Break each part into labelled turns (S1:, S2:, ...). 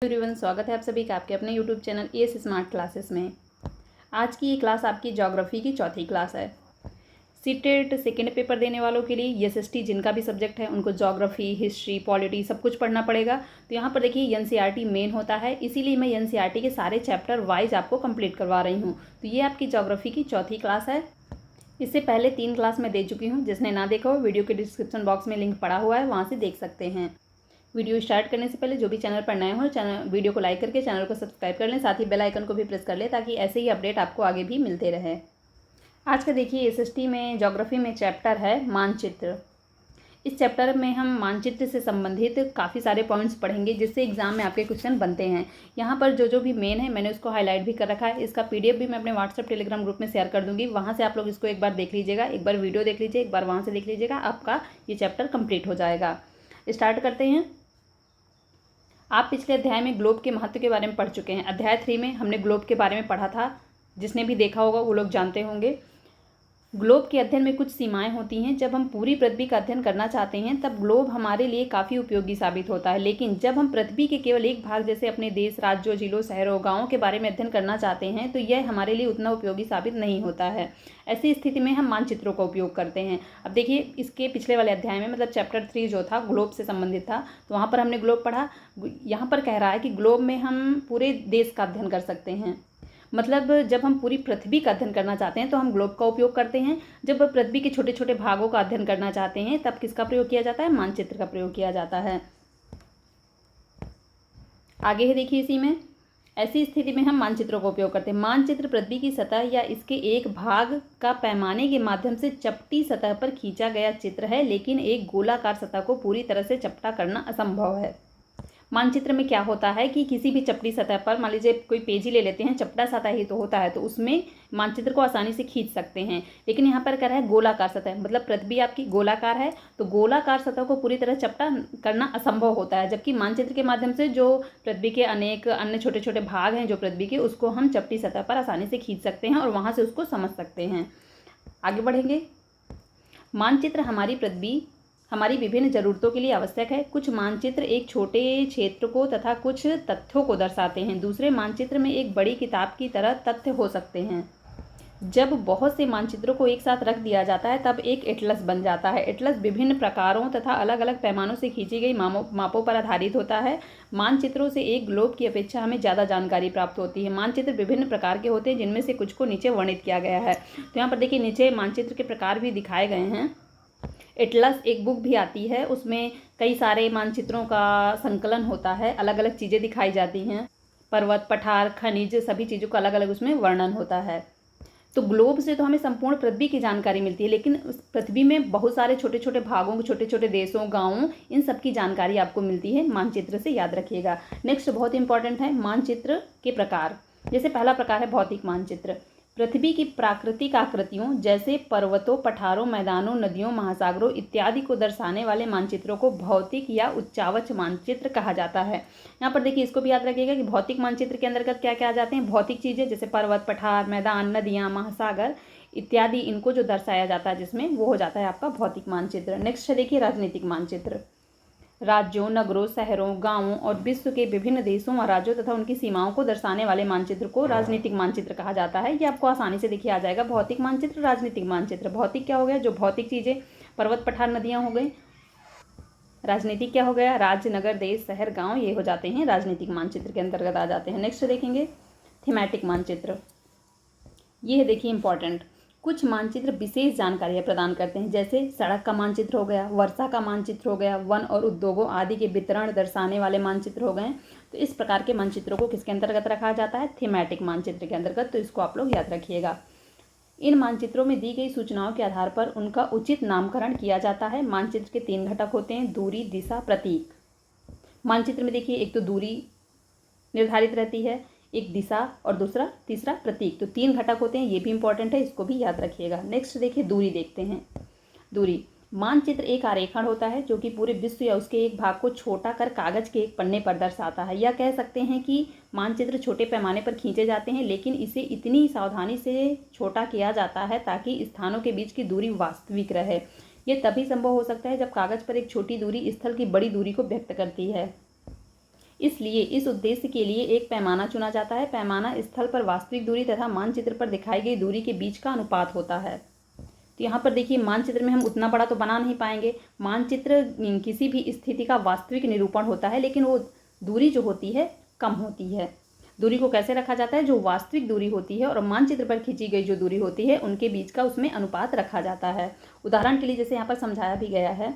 S1: Everyone, स्वागत है आप सभी का आपके अपने YouTube channel S smart classes में। आज की ये क्लास आपकी ज्योग्राफी की चौथी क्लास है। सीटेट सेकेंड पेपर देने वालों के लिए एसएसटी जिनका भी सब्जेक्ट है उनको ज्योग्राफी, हिस्ट्री, पॉलिटी सब कुछ पढ़ना पड़ेगा। तो यहाँ पर देखिए एनसीईआरटी मेन होता है, इसीलिए मैं एनसीईआरटी के सारे चैप्टर वाइज आपको कंप्लीट करवा रही हूँ। तो ये आपकी ज्योग्राफी की चौथी क्लास है। इससे पहले 3 क्लास मैं दे चुकी हूँ। जिसने ना देखा हो वीडियो के डिस्क्रिप्शन बॉक्स में लिंक पड़ा हुआ है, वहाँ से देख सकते हैं। वीडियो स्टार्ट करने से पहले जो भी चैनल पर नए हो वीडियो को लाइक करके चैनल को सब्सक्राइब कर लें, साथ ही बेल आइकन को भी प्रेस कर लें ताकि ऐसे ही अपडेट आपको आगे भी मिलते रहे। आज का देखिए एसएसटी में ज्योग्राफी में चैप्टर है मानचित्र। इस चैप्टर में हम मानचित्र से संबंधित काफ़ी सारे पॉइंट्स पढ़ेंगे जिससे एग्जाम में आपके क्वेश्चन बनते हैं। यहाँ पर जो भी मेन है मैंने उसको हाईलाइट भी कर रखा है। इसका पीडीएफ भी मैं अपने व्हाट्सएप टेलीग्राम ग्रुप में शेयर कर दूँगी, वहाँ से आप लोग इसको एक बार देख लीजिएगा, एक बार वीडियो देख लीजिए, एक बार वहाँ से देख लीजिएगा, आपका ये चैप्टर कंप्लीट हो जाएगा। स्टार्ट करते हैं। आप पिछले अध्याय में ग्लोब के महत्व के बारे में पढ़ चुके हैं। अध्याय 3 में हमने ग्लोब के बारे में पढ़ा था, जिसने भी देखा होगा वो लोग जानते होंगे। ग्लोब के अध्ययन में कुछ सीमाएं होती हैं। जब हम पूरी पृथ्वी का अध्ययन करना चाहते हैं तब ग्लोब हमारे लिए काफ़ी उपयोगी साबित होता है, लेकिन जब हम पृथ्वी के केवल एक भाग जैसे अपने देश, राज्यों, जिलों, शहरों, गाँवों के बारे में अध्ययन करना चाहते हैं तो यह हमारे लिए उतना उपयोगी साबित नहीं होता है। ऐसी स्थिति में हम मानचित्रों का उपयोग करते हैं। अब देखिए इसके पिछले वाले अध्याय में मतलब चैप्टर 3 जो था ग्लोब से संबंधित था, तो वहाँ पर हमने ग्लोब पढ़ा। यहाँ पर कह रहा है कि ग्लोब में हम पूरे देश का अध्ययन कर सकते हैं। मतलब जब हम पूरी पृथ्वी का अध्ययन करना चाहते हैं तो हम ग्लोब का उपयोग करते हैं। जब पृथ्वी के छोटे छोटे भागों का अध्ययन करना चाहते हैं तब किसका प्रयोग किया जाता है? मानचित्र का प्रयोग किया जाता है। आगे है देखिए इसी में, ऐसी स्थिति में हम मानचित्रों का उपयोग करते हैं। मानचित्र पृथ्वी की सतह या इसके एक भाग का पैमाने के माध्यम से चपटी सतह पर खींचा गया चित्र है, लेकिन एक गोलाकार सतह को पूरी तरह से चपटा करना असंभव है। मानचित्र में क्या होता है कि किसी भी चपटी सतह पर, मान लीजिए कोई पेज ही ले लेते हैं, चपटा सतह ही तो होता है, तो उसमें मानचित्र को आसानी से खींच सकते हैं। लेकिन यहाँ पर कह रहा है गोलाकार सतह, मतलब पृथ्वी आपकी गोलाकार है तो गोलाकार सतह को पूरी तरह चपटा करना असंभव होता है, जबकि मानचित्र के माध्यम से जो पृथ्वी के अनेक अन्य छोटे छोटे भाग हैं जो पृथ्वी के, उसको हम चपटी सतह पर आसानी से खींच सकते हैं और वहाँ से उसको समझ सकते हैं। आगे बढ़ेंगे। मानचित्र हमारी विभिन्न जरूरतों के लिए आवश्यक है। कुछ मानचित्र एक छोटे क्षेत्र को तथा कुछ तथ्यों को दर्शाते हैं। दूसरे मानचित्र में एक बड़ी किताब की तरह तथ्य हो सकते हैं। जब बहुत से मानचित्रों को एक साथ रख दिया जाता है तब एक एटलस बन जाता है। एटलस विभिन्न प्रकारों तथा अलग अलग पैमानों से खींची गई मापों पर आधारित होता है। मानचित्रों से एक ग्लोब की अपेक्षा हमें ज़्यादा जानकारी प्राप्त होती है। मानचित्र विभिन्न प्रकार के होते हैं, जिनमें से कुछ को नीचे वर्णित किया गया है। तो यहाँ पर देखिए नीचे मानचित्र के प्रकार भी दिखाए गए हैं। एटलस एक बुक भी आती है, उसमें कई सारे मानचित्रों का संकलन होता है, अलग अलग चीज़ें दिखाई जाती हैं, पर्वत, पठार, खनिज, सभी चीज़ों का अलग अलग उसमें वर्णन होता है। तो ग्लोब से तो हमें संपूर्ण पृथ्वी की जानकारी मिलती है, लेकिन उस पृथ्वी में बहुत सारे छोटे छोटे भागों, छोटे छोटे देशों, गाँवों, इन सब की जानकारी आपको मिलती है मानचित्र से, याद रखिएगा। नेक्स्ट बहुत इंपॉर्टेंट है मानचित्र के प्रकार। जैसे पहला प्रकार है भौतिक मानचित्र। पृथ्वी की प्राकृतिक आकृतियों जैसे पर्वतों, पठारों, मैदानों, नदियों, महासागरों इत्यादि को दर्शाने वाले मानचित्रों को भौतिक या उच्चावच मानचित्र कहा जाता है। यहाँ पर देखिए इसको भी याद रखिएगा कि भौतिक मानचित्र के अंतर्गत क्या क्या आ जाते हैं? भौतिक चीज़ें जैसे पर्वत, पठार, मैदान, नदियाँ, महासागर इत्यादि, इनको जो दर्शाया जाता है जिसमें, वो हो जाता है आपका भौतिक मानचित्र। नेक्स्ट है देखिए राजनीतिक मानचित्र। राज्यों, नगरों, शहरों, गांवों और विश्व के विभिन्न देशों और राज्यों तथा उनकी सीमाओं को दर्शाने वाले मानचित्र को राजनीतिक मानचित्र कहा जाता है। ये आपको आसानी से देखिए आ जाएगा, भौतिक मानचित्र, राजनीतिक मानचित्र। भौतिक क्या हो गया? जो भौतिक चीज़ें, पर्वत, पठार, नदियाँ हो गई। राजनीतिक क्या हो गया? राज्य, नगर, देश, शहर, गाँव, ये हो जाते हैं राजनीतिक मानचित्र के अंतर्गत आ जाते हैं। नेक्स्ट देखेंगे थीमेटिक मानचित्र। ये है देखिए इंपॉर्टेंट। कुछ मानचित्र विशेष जानकारियाँ प्रदान करते हैं, जैसे सड़क का मानचित्र हो गया, वर्षा का मानचित्र हो गया, वन और उद्योगों आदि के वितरण दर्शाने वाले मानचित्र हो गए। तो इस प्रकार के मानचित्रों को किसके अंतर्गत रखा जाता है? थीमेटिक मानचित्र के अंतर्गत। तो इसको आप लोग याद रखिएगा। इन मानचित्रों में दी गई सूचनाओं के आधार पर उनका उचित नामकरण किया जाता है। मानचित्र के 3 घटक होते हैं: दूरी, दिशा, प्रतीक। मानचित्र में देखिए एक तो दूरी निर्धारित रहती है, एक दिशा और तीसरा प्रतीक। तो 3 घटक होते हैं, ये भी इंपॉर्टेंट है, इसको भी याद रखिएगा। नेक्स्ट देखिए दूरी देखते हैं। दूरी मानचित्र एक आरेखण होता है जो कि पूरे विश्व या उसके एक भाग को छोटा कर कागज के एक पन्ने पर दर्शाता है। या कह सकते हैं कि मानचित्र छोटे पैमाने पर खींचे जाते हैं, लेकिन इसे इतनी सावधानी से छोटा किया जाता है ताकि स्थानों के बीच की दूरी वास्तविक रहे। यह तभी संभव हो सकता है जब कागज पर एक छोटी दूरी स्थल की बड़ी दूरी को व्यक्त करती है। इसलिए इस उद्देश्य के लिए एक पैमाना चुना जाता है। पैमाना स्थल पर वास्तविक दूरी तथा मानचित्र पर दिखाई गई दूरी के बीच का अनुपात होता है। तो यहाँ पर देखिए, मानचित्र में हम उतना बड़ा तो बना नहीं पाएंगे। मानचित्र किसी भी स्थिति का वास्तविक निरूपण होता है, लेकिन वो दूरी जो होती है कम होती है। दूरी को कैसे रखा जाता है? जो वास्तविक दूरी होती है और मानचित्र पर खींची गई जो दूरी होती है, उनके बीच का उसमें अनुपात रखा जाता है। उदाहरण के लिए जैसे यहाँ पर समझाया भी गया है,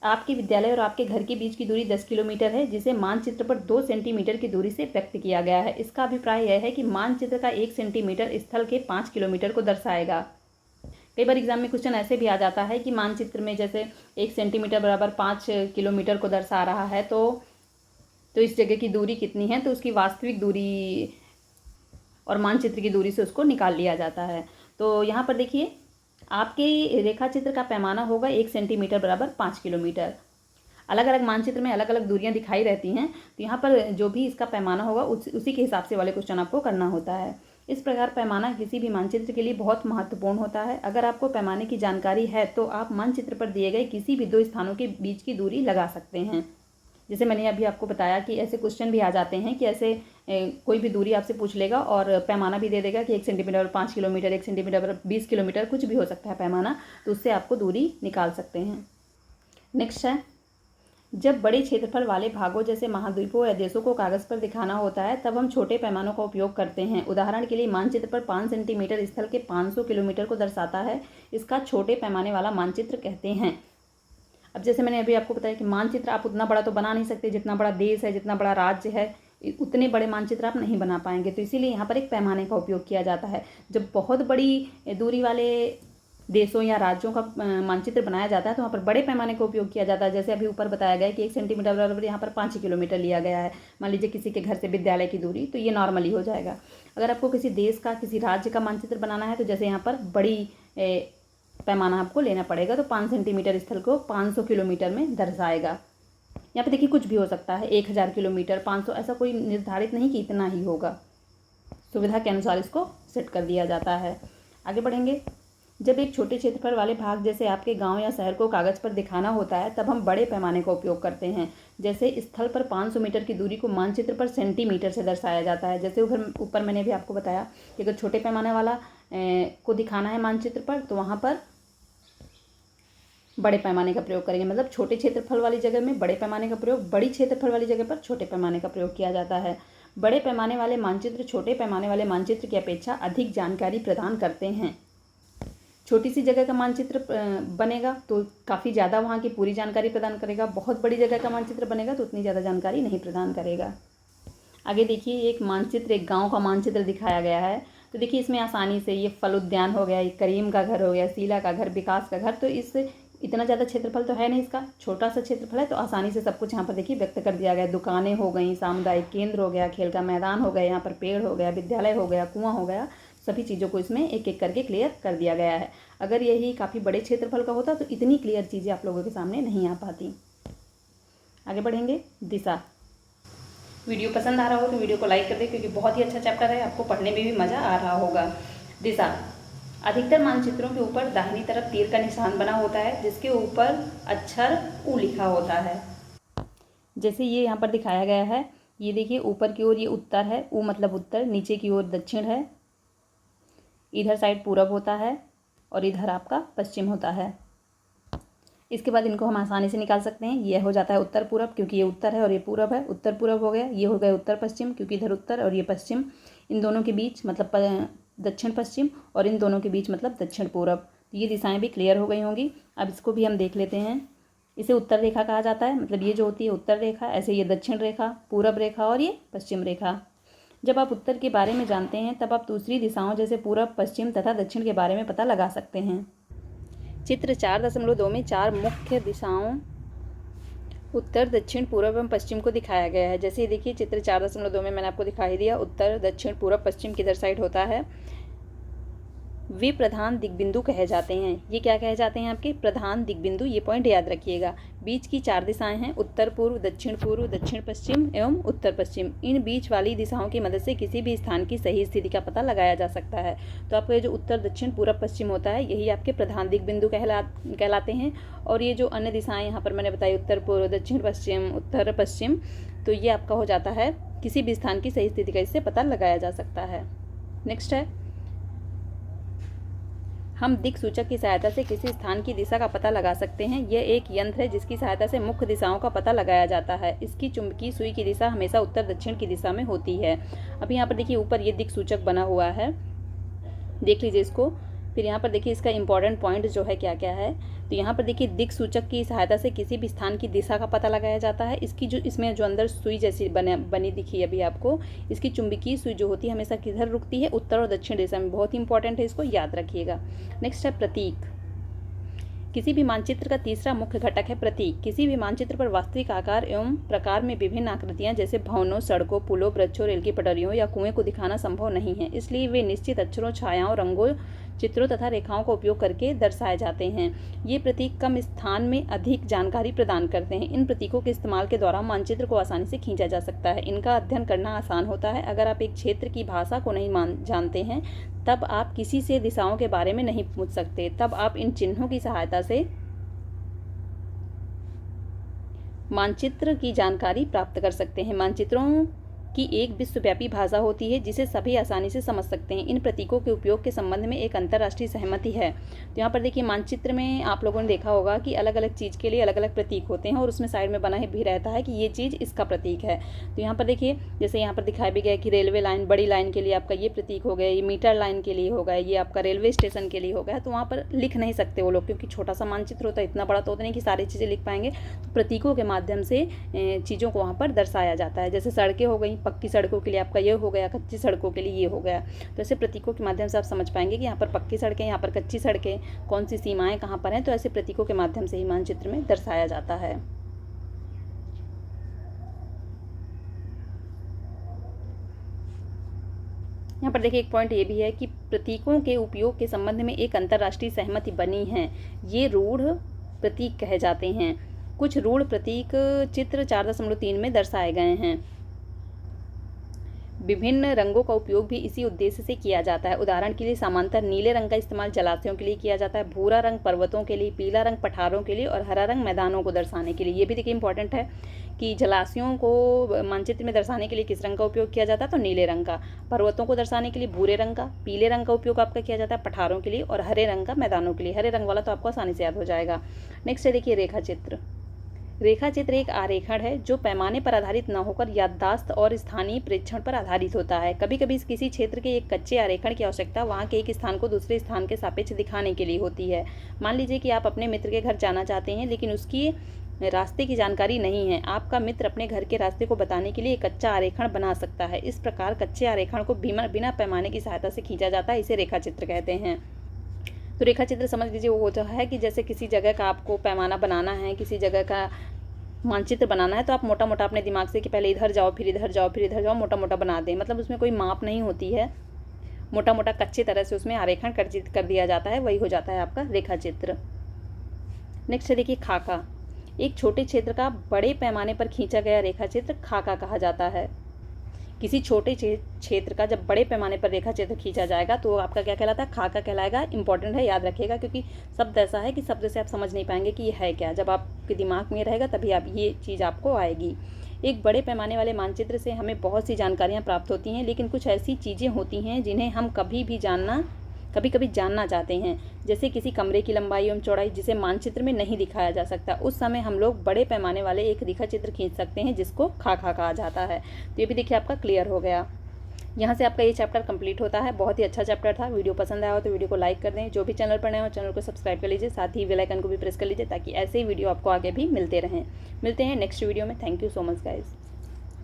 S1: आपके विद्यालय और आपके घर के बीच की दूरी 10 किलोमीटर है, जिसे मानचित्र पर 2 सेंटीमीटर की दूरी से व्यक्त किया गया है। इसका अभिप्राय यह है कि मानचित्र का 1 सेंटीमीटर स्थल के 5 किलोमीटर को दर्शाएगा। कई बार एग्जाम में क्वेश्चन ऐसे भी आ जाता है कि मानचित्र में जैसे 1 सेंटीमीटर बराबर 5 किलोमीटर को दर्शा रहा है, तो इस जगह की दूरी कितनी है, तो उसकी वास्तविक दूरी और मानचित्र की दूरी से उसको निकाल लिया जाता है। तो यहाँ पर देखिए, आपके रेखाचित्र का पैमाना होगा 1 सेंटीमीटर बराबर 5 किलोमीटर। अलग अलग मानचित्र में अलग अलग दूरियां दिखाई रहती हैं, तो यहाँ पर जो भी इसका पैमाना होगा उसी के हिसाब से वाले क्वेश्चन आपको करना होता है। इस प्रकार पैमाना किसी भी मानचित्र के लिए बहुत महत्वपूर्ण होता है। अगर आपको पैमाने की जानकारी है तो आप मानचित्र पर दिए गए किसी भी 2 स्थानों के बीच की दूरी लगा सकते हैं। जैसे मैंने अभी आपको बताया कि ऐसे क्वेश्चन भी आ जाते हैं कि ऐसे कोई भी दूरी आपसे पूछ लेगा और पैमाना भी दे देगा कि 1 सेंटीमीटर 5 किलोमीटर, 1 सेंटीमीटर 20 किलोमीटर, कुछ भी हो सकता है पैमाना, तो उससे आपको दूरी निकाल सकते हैं। नेक्स्ट है, जब बड़े क्षेत्रफल वाले भागों जैसे महाद्वीपों या देशों को कागज़ पर दिखाना होता है, तब हम छोटे पैमानों का उपयोग करते हैं। उदाहरण के लिए मानचित्र पर 5 सेंटीमीटर स्थल के 500 किलोमीटर को दर्शाता है। इसका छोटे पैमाने वाला मानचित्र कहते हैं। अब जैसे मैंने अभी आपको बताया कि मानचित्र आप उतना बड़ा तो बना नहीं सकते, जितना बड़ा देश है, जितना बड़ा राज्य है, उतने बड़े मानचित्र आप नहीं बना पाएंगे। तो इसीलिए यहाँ पर एक पैमाने का उपयोग किया जाता है। जब बहुत बड़ी दूरी वाले देशों या राज्यों का मानचित्र बनाया जाता है तो वहाँ पर बड़े पैमाने का उपयोग किया जाता है। जैसे अभी ऊपर बताया गया है कि 1 सेंटीमीटर बराबर यहाँ पर 5 किलोमीटर लिया गया है। मान लीजिए किसी के घर से विद्यालय की दूरी, तो ये नॉर्मली हो जाएगा। अगर आपको किसी देश का, किसी राज्य का मानचित्र बनाना है तो जैसे यहाँ पर बड़ी पैमाना आपको लेना पड़ेगा, तो 5 सेंटीमीटर स्थल को 500 किलोमीटर में दर्शाएगा। यहाँ पे देखिए कुछ भी हो सकता है, 1000 किलोमीटर, 500, ऐसा कोई निर्धारित नहीं कि इतना ही होगा। सुविधा के अनुसार इसको सेट कर दिया जाता है। आगे बढ़ेंगे। जब एक छोटे क्षेत्रफल वाले भाग जैसे आपके गांव या शहर को कागज़ पर दिखाना होता है, तब हम बड़े पैमाने का उपयोग करते हैं। जैसे स्थल पर 500 मीटर की दूरी को मानचित्र पर सेंटीमीटर से दर्शाया जाता है। जैसे ऊपर मैंने भी आपको बताया कि अगर छोटे पैमाने वाला को दिखाना है मानचित्र पर, तो वहाँ पर बड़े पैमाने का प्रयोग करेंगे। मतलब छोटे क्षेत्रफल वाली जगह में बड़े पैमाने का प्रयोग, बड़ी क्षेत्रफल वाली जगह पर छोटे पैमाने का प्रयोग किया जाता है। बड़े पैमाने वाले मानचित्र छोटे पैमाने वाले मानचित्र की अपेक्षा अधिक जानकारी प्रदान करते हैं। छोटी सी जगह का मानचित्र बनेगा तो काफ़ी ज़्यादा वहाँ की पूरी जानकारी प्रदान करेगा। बहुत बड़ी जगह का मानचित्र बनेगा तो उतनी ज़्यादा जानकारी नहीं प्रदान करेगा। आगे देखिए, एक मानचित्र, एक गांव का मानचित्र दिखाया गया है। तो देखिए इसमें आसानी से ये फल उद्यान हो गया, ये करीम का घर हो गया, शीला का घर, विकास का घर, तो इस इतना ज़्यादा क्षेत्रफल तो है नहीं, इसका छोटा सा क्षेत्रफल है, तो आसानी से सब कुछ यहाँ पर देखिए व्यक्त कर दिया गया। दुकानें हो गई, सामुदायिक केंद्र हो गया, खेल का मैदान हो गया, यहाँ पर पेड़ हो गया, विद्यालय हो गया, कुआं हो गया, सभी चीज़ों को इसमें एक एक करके क्लियर कर दिया गया है। अगर यही काफ़ी बड़े क्षेत्रफल का होता तो इतनी क्लियर चीज़ें आप लोगों के सामने नहीं आ पाती। आगे बढ़ेंगे। दिशा। वीडियो पसंद आ रहा हो तो वीडियो को लाइक कर दें, क्योंकि बहुत ही अच्छा चैप्टर है, आपको पढ़ने में भी मज़ा आ रहा होगा। दिशा। अधिकतर मानचित्रों के ऊपर दाहिनी तरफ तीर का निशान बना होता है, जिसके ऊपर अक्षर उ लिखा होता है। जैसे ये यहाँ पर दिखाया गया है, ये देखिए ऊपर की ओर ये उत्तर है, उ मतलब उत्तर, नीचे की ओर दक्षिण है, इधर साइड पूरब होता है और इधर आपका पश्चिम होता है। इसके बाद इनको हम आसानी से निकाल सकते हैं। यह हो जाता है उत्तर पूरब, क्योंकि ये उत्तर है और ये पूरब है, उत्तर पूरब हो गया। ये हो गया उत्तर पश्चिम, क्योंकि इधर उत्तर और ये पश्चिम, इन दोनों के बीच मतलब दक्षिण पश्चिम, और इन दोनों के बीच मतलब दक्षिण पूरब। तो ये दिशाएं भी क्लियर हो गई होंगी। अब इसको भी हम देख लेते हैं। इसे उत्तर रेखा कहा जाता है, मतलब ये जो होती है उत्तर रेखा, ऐसे ये दक्षिण रेखा, पूरब रेखा और ये पश्चिम रेखा। जब आप उत्तर के बारे में जानते हैं तब आप दूसरी दिशाओं जैसे पूरब, पश्चिम तथा दक्षिण के बारे में पता लगा सकते हैं। चित्र 4.2 में 4 मुख्य दिशाओं उत्तर, दक्षिण, पूर्व एवं पश्चिम को दिखाया गया है। जैसे देखिए चित्र 4.2 में मैंने आपको दिखाई दिया, उत्तर, दक्षिण, पूर्व, पश्चिम किधर साइड होता है। वे प्रधान दिग्बिंदु कहे जाते हैं। ये क्या कहे जाते हैं आपके? प्रधान दिग्बिंदु। ये पॉइंट याद रखिएगा। बीच की 4 दिशाएं हैं, उत्तर पूर्व, दक्षिण पश्चिम एवं उत्तर पश्चिम। इन बीच वाली दिशाओं की मदद से किसी भी स्थान की सही स्थिति का पता लगाया जा सकता है। तो आपको ये जो उत्तर, दक्षिण, पूर्व, पश्चिम होता है, यही आपके प्रधान दिग्बिंदु कहलाते हैं। और ये जो अन्य दिशाएं यहाँ पर मैंने बताई, उत्तर पूर्व, दक्षिण पश्चिम, उत्तर पश्चिम, तो ये आपका हो जाता है किसी भी स्थान की सही स्थिति का इससे पता लगाया जा सकता है। नेक्स्ट है, हम दिक् सूचक की सहायता से किसी स्थान की दिशा का पता लगा सकते हैं। यह एक यंत्र है जिसकी सहायता से मुख्य दिशाओं का पता लगाया जाता है। इसकी चुंबकीय सुई की दिशा हमेशा उत्तर दक्षिण की दिशा में होती है। अब यहाँ पर देखिए ऊपर ये दिक् सूचक बना हुआ है, देख लीजिए इसको। फिर यहाँ पर देखिए इसका इंपॉर्टेंट पॉइंट जो है क्या क्या है। तो यहाँ पर देखिए दिक् सूचक की सहायता से किसी भी स्थान की दिशा का पता लगाया जाता है। इसकी जो इसमें जो अंदर सुई जैसी बनी दिखी अभी आपको, इसकी चुंबकीय सुई जो होती है हमेशा किधर रुकती है? उत्तर और दक्षिण दिशा में। बहुत ही इंपॉर्टेंट है, इसको याद रखिएगा। नेक्स्ट है प्रतीक। किसी भी मानचित्र का तीसरा मुख्य घटक है प्रतीक। किसी भी मानचित्र पर वास्तविक आकार एवं प्रकार में विभिन्न आकृतियां जैसे भवनों, सड़कों, पुलों, वृक्षों, रेल की पटरियों या कुएं को दिखाना संभव नहीं है। इसलिए वे निश्चित अक्षरों, छायाओं, रंगों, चित्रों तथा रेखाओं का उपयोग करके दर्शाए जाते हैं। ये प्रतीक कम स्थान में अधिक जानकारी प्रदान करते हैं। इन प्रतीकों के इस्तेमाल के द्वारा मानचित्र को आसानी से खींचा जा सकता है। इनका अध्ययन करना आसान होता है। अगर आप एक क्षेत्र की भाषा को नहीं जानते हैं तब आप किसी से दिशाओं के बारे में नहीं पूछ सकते। तब आप इन चिन्हों की सहायता से मानचित्र की जानकारी प्राप्त कर सकते हैं। मानचित्रों की एक विश्वव्यापी भाषा होती है जिसे सभी आसानी से समझ सकते हैं। इन प्रतीकों के उपयोग के संबंध में एक अंतर्राष्ट्रीय सहमति है। तो यहाँ पर देखिए मानचित्र में आप लोगों ने देखा होगा कि अलग अलग चीज़ के लिए अलग अलग प्रतीक होते हैं और उसमें साइड में बना भी रहता है कि ये चीज़ इसका प्रतीक है। तो यहाँ पर देखिए जैसे यहाँ पर दिखाया भी गया कि रेलवे लाइन, बड़ी लाइन के लिए आपका ये प्रतीक हो गया, ये मीटर लाइन के लिए हो गया, ये आपका रेलवे स्टेशन के लिए हो गया। तो वहाँ पर लिख नहीं सकते वो लोग, क्योंकि छोटा सा मानचित्र होता है, इतना बड़ा तो होता नहीं कि सारी चीज़ें लिख पाएंगे। तो प्रतीकों के माध्यम से चीज़ों को वहाँ पर दर्शाया जाता है। जैसे सड़कें हो गई, पक्की सड़कों के लिए आपका ये हो गया, कच्ची सड़कों के लिए ये हो गया। तो ऐसे प्रतीकों के माध्यम से आप समझ पाएंगे कि यहाँ पर पक्की सड़कें, यहाँ पर कच्ची सड़कें, कौन सी सीमाएं कहाँ पर हैं। तो ऐसे प्रतीकों के माध्यम से ही मानचित्र में दर्शाया जाता है। यहाँ पर देखिए एक पॉइंट ये भी है कि प्रतीकों के उपयोग के संबंध में एक अंतर्राष्ट्रीय सहमति बनी है। ये रूढ़ प्रतीक कहे जाते हैं। कुछ रूढ़ प्रतीक चित्र 4.3 में दर्शाए गए हैं। विभिन्न रंगों का उपयोग भी इसी उद्देश्य से किया जाता है। उदाहरण के लिए समांतर नीले रंग का इस्तेमाल जलाशयों के लिए किया जाता है, भूरा रंग पर्वतों के लिए, पीला रंग पठारों के लिए और हरा रंग मैदानों को दर्शाने के लिए। ये भी देखिए इंपॉर्टेंट है कि जलाशयों को मानचित्र में दर्शाने के लिए किस रंग का उपयोग किया जाता है? तो नीले रंग का। पर्वतों को दर्शाने के लिए भूरे रंग का, पीले रंग का उपयोग आपका किया जाता है पठारों के लिए और हरे रंग का मैदानों के लिए। हरे रंग वाला तो आपको आसानी से याद हो जाएगा। नेक्स्ट है देखिए रेखा चित्र। रेखा चित्र एक आरेखण है जो पैमाने पर आधारित न होकर याददाश्त और स्थानीय प्रेक्षण पर आधारित होता है। कभी कभी किसी क्षेत्र के एक कच्चे आरेखण की आवश्यकता वहाँ के एक स्थान को दूसरे स्थान के सापेक्ष दिखाने के लिए होती है। मान लीजिए कि आप अपने मित्र के घर जाना चाहते हैं लेकिन उसकी रास्ते की जानकारी नहीं है। आपका मित्र अपने घर के रास्ते को बताने के लिए एक कच्चा आरेखण बना सकता है। इस प्रकार कच्चे आरेखण को बिना पैमाने की सहायता से खींचा जाता है। इसे रेखा चित्र कहते हैं। तो रेखा चित्र समझ लीजिए वो होता है कि जैसे किसी जगह का आपको पैमाना बनाना है, किसी जगह का मानचित्र बनाना है, तो आप मोटा मोटा अपने दिमाग से कि पहले इधर जाओ, फिर इधर जाओ, फिर इधर जाओ, मोटा मोटा बना दें। मतलब उसमें कोई माप नहीं होती है, मोटा मोटा कच्चे तरह से उसमें आरेखण कर दिया जाता है। वही हो जाता है आपका रेखा चित्र। नेक्स्ट है देखिए खाका। एक छोटे क्षेत्र का बड़े पैमाने पर खींचा गया रेखा चित्र खाका कहा जाता है। किसी छोटे क्षेत्र का जब बड़े पैमाने पर रेखा चित्र खींचा जाएगा तो आपका क्या कहलाता है? खाका कहलाएगा। इंपॉर्टेंट है, याद रखिएगा, क्योंकि शब्द ऐसा है कि शब्द से आप समझ नहीं पाएंगे कि ये है क्या। जब आपके दिमाग में रहेगा तभी आप ये चीज़ आपको आएगी। एक बड़े पैमाने वाले मानचित्र से हमें बहुत सी जानकारियाँ प्राप्त होती हैं, लेकिन कुछ ऐसी चीज़ें होती हैं जिन्हें हम कभी कभी जानना चाहते हैं। जैसे किसी कमरे की लंबाई एवं चौड़ाई जिसे मानचित्र में नहीं दिखाया जा सकता। उस समय हम लोग बड़े पैमाने वाले एक रेखा चित्र खींच सकते हैं जिसको खाका कहा जाता है। तो ये भी देखिए आपका क्लियर हो गया। यहाँ से आपका ये चैप्टर कंप्लीट होता है। बहुत ही अच्छा चैप्टर था। वीडियो पसंद आया हो तो वीडियो को लाइक कर दें। जो भी चैनल पर नए हो चैनल को सब्सक्राइब कर लीजिए, साथ ही बेल आइकन को भी प्रेस कर लीजिए ताकि ऐसे ही वीडियो आपको आगे भी मिलते रहें। मिलते हैं नेक्स्ट वीडियो में। Thank you so much guys.